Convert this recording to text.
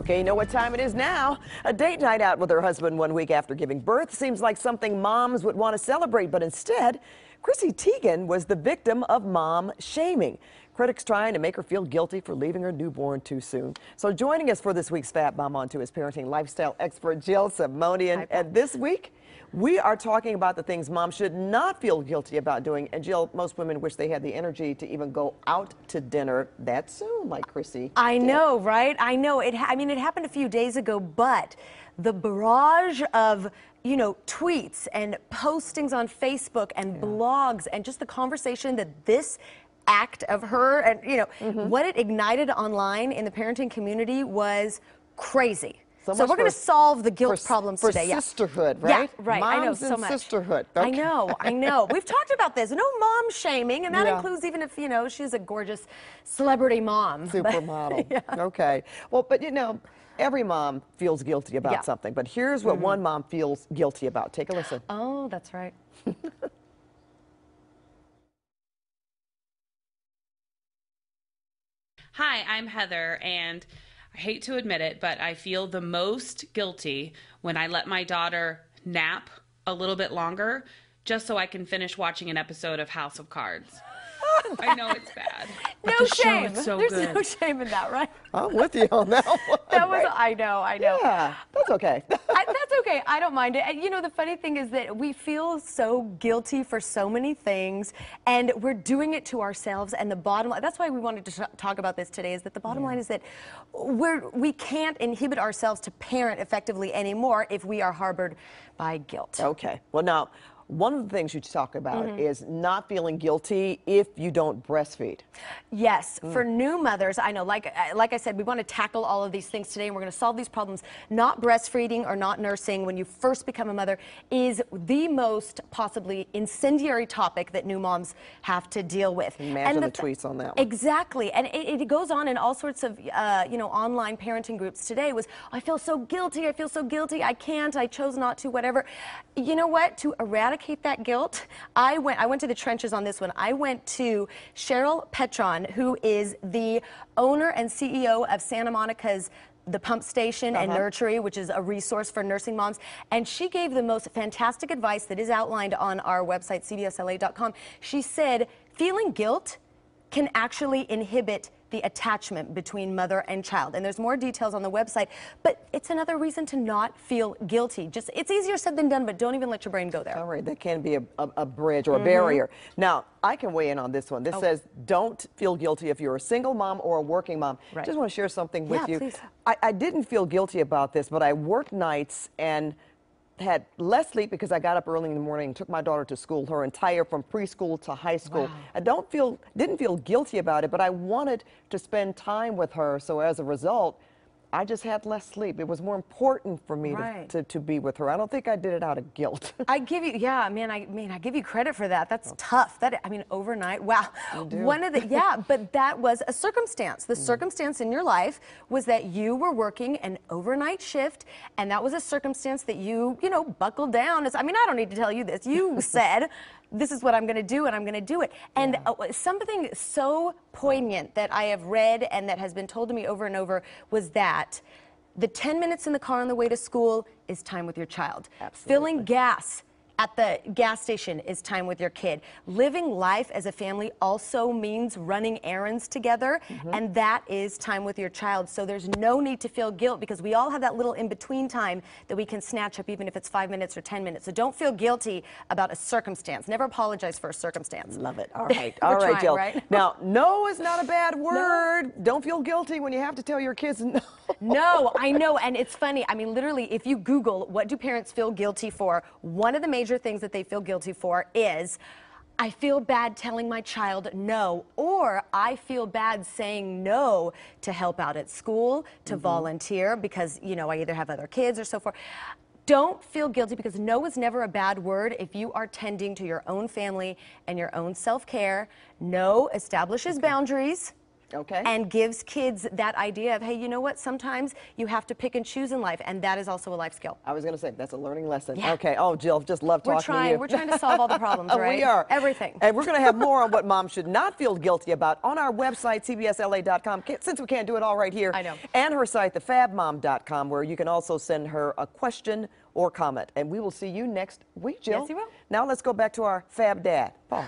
Okay, you know what time it is now? A date night out with her husband 1 week after giving birth seems like something moms would want to celebrate, but instead, Chrissy Teigen was the victim of mom shaming. Critics trying to make her feel guilty for leaving her newborn too soon. So joining us for this week's Fat Mom On 2 is parenting lifestyle expert Jill Simonian. And this week, we are talking about the things moms should not feel guilty about doing. And Jill, most women wish they had the energy to even go out to dinner that soon, like Chrissy. I know, right? I know. I mean, it happened a few days ago, but the barrage of tweets and postings on Facebook and blogs and just the conversation that this act of her and what it ignited online in the parenting community was crazy. So we're going to solve the guilt problems today. For sisterhood, right? Yeah, right. Moms I know so much. Sisterhood. Okay. I know. We've talked about this. No mom shaming, and that includes even if, she's a gorgeous celebrity mom. Supermodel. Okay. Well, but every mom feels guilty about something. But here's what one mom feels guilty about. Take a listen. Oh, that's right. Hi, I'm Heather, and I hate to admit it, but I feel the most guilty when I let my daughter nap a little bit longer just so I can finish watching an episode of House of Cards. I know it's bad. No shame. There's no shame in that, right? I'm with you on that one. I know. Yeah, that's okay. That's okay. I don't mind it. And the funny thing is that we feel so guilty for so many things, and we're doing it to ourselves. And the bottom line, that's why we wanted to talk about this today, is that the bottom line is that we can't inhibit ourselves to parent effectively anymore if we are harbored by guilt. Okay. Well, now, one of the things you talk about is not feeling guilty if you don't breastfeed. Yes, for new mothers, I know, like I said, we want to tackle all of these things today, and we're going to solve these problems. Not breastfeeding or not nursing when you first become a mother is the most possibly incendiary topic that new moms have to deal with. Imagine the tweets on that one. Exactly, and it goes on in all sorts of online parenting groups today. I feel so guilty, I can't, I chose not to, whatever. You know what? To eradicate that guilt, I went to the trenches on this one. I went to Cheryl Petron, who is the owner and CEO of Santa Monica's The Pump Station and Nursery, which is a resource for nursing moms. And she gave the most fantastic advice that is outlined on our website, cbsla.com. She said, feeling guilt can actually inhibit the attachment between mother and child. And there's more details on the website, but it's another reason to not feel guilty. It's easier said than done, but don't even let your brain go there. All right, that can be a bridge or a barrier. Now, I can weigh in on this one. This says, don't feel guilty if you're a single mom or a working mom. Right. Just want to share something with you. Please. I didn't feel guilty about this, but I worked nights and had less sleep because I got up early in the morning and took my daughter to school, her entire from preschool to high school. I didn't feel guilty about it, but I wanted to spend time with her. So as a result, I just had less sleep. It was more important for me to be with her. I don't think I did it out of guilt. I give you, I give you credit for that. That's tough. Overnight, wow. But that was a circumstance. The circumstance in your life was that you were working an overnight shift, and that was a circumstance that you buckled down. I don't need to tell you this. You said, this is what I'm going to do, and I'm going to do it. And something so poignant that I have read and that has been told to me over and over was that the 10 minutes in the car on the way to school is time with your child. Absolutely. Filling gas at the gas station is time with your kid. Living life as a family also means running errands together, and that is time with your child. So there's no need to feel guilt because we all have that little in-between time that we can snatch up, even if it's 5 minutes or 10 minutes. So don't feel guilty about a circumstance. Never apologize for a circumstance. Love it. All right. All right, Jill. Right? Now, no is not a bad word. No. Don't feel guilty when you have to tell your kids no. No, I know. And it's funny. Literally, if you Google what do parents feel guilty for, one of the major things that they feel guilty for is, I feel bad telling my child no, or I feel bad saying no to help out at school, to volunteer because, I either have other kids or so forth. Don't feel guilty because no is never a bad word if you are tending to your own family and your own self-care. No establishes boundaries. Okay. and gives kids that idea of, hey, you know what? Sometimes you have to pick and choose in life, and that is also a life skill. I was going to say, that's a learning lesson. Yeah. Okay. Oh, Jill, just love talking to you. We're trying to solve all the problems, right? We are. Everything. And we're going to have more on what moms should not feel guilty about on our website, cbsla.com, since we can't do it all right here. I know. And her site, thefabmom.com, where you can also send her a question or comment. And we will see you next week, Jill. Yes, you will. Now let's go back to our fab dad, Paul.